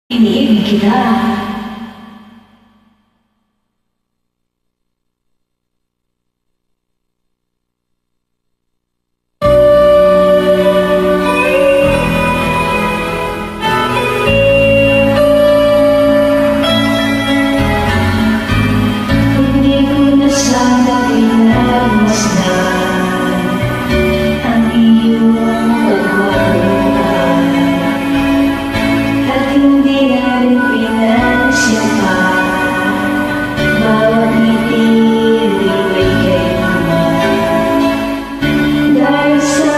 Iniibig kita. Hindi ko na sana pinagmasdan ang iyong pagwawalan at hindi na rin pinansin pa bawat ngiti di may kailanman dahil sa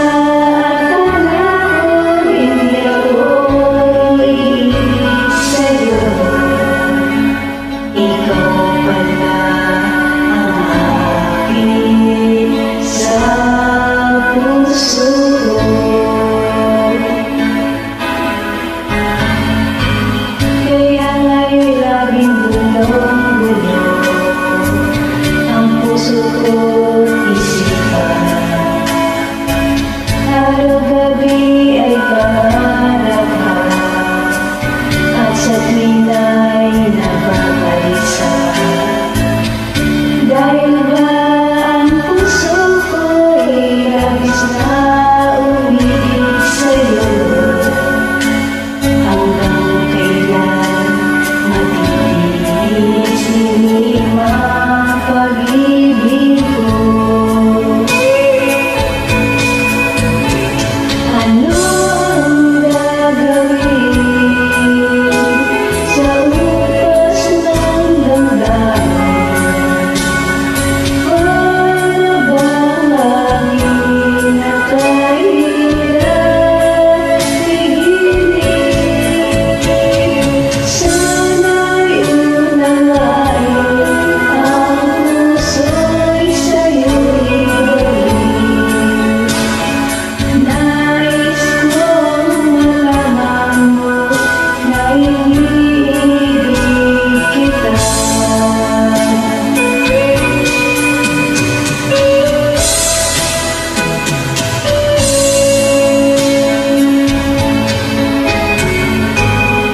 akala ko hindi ako iibig sa'yo. Ikaw pala ang akin sa puso ko. Kaya nga'y laging bulong-bulong ang puso ko't isipan. Araw-gabi ay pangarap ka at sa tuwing ay nababalisa. Dahil ba ang puso ko'y labis na umiibig sa'yo? Hanggang kailan matitiis ang pag-ibig ko? Ano ang gagawin sa utos ng damdamin? Para bang aking nakahirap pigilin? Sana'y unawain ang puso'y sa'yo'y ibigin. Nais kong malaman mo na iniibig kita.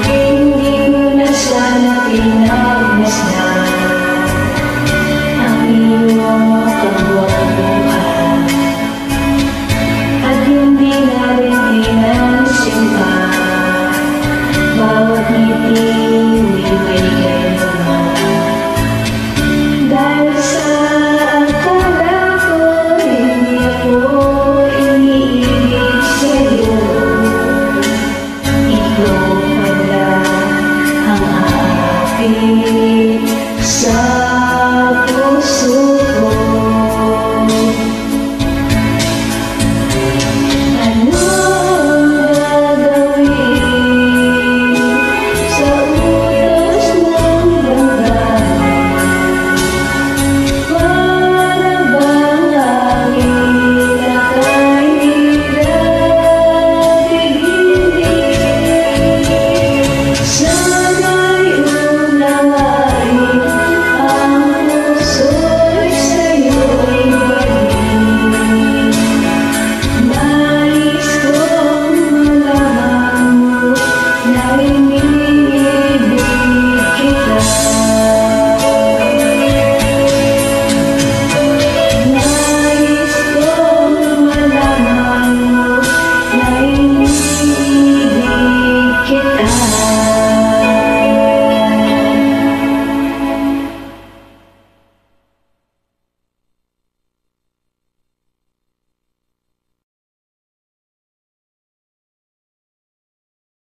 Hindi ko na sana pinagmasdan ang iyong kagwapuhan at hindi na rin pinansin pa bawat ngiti di may kailanman dahil sa akala ko hindi ako iniibig sa'yo. Ikaw pala ang akin sa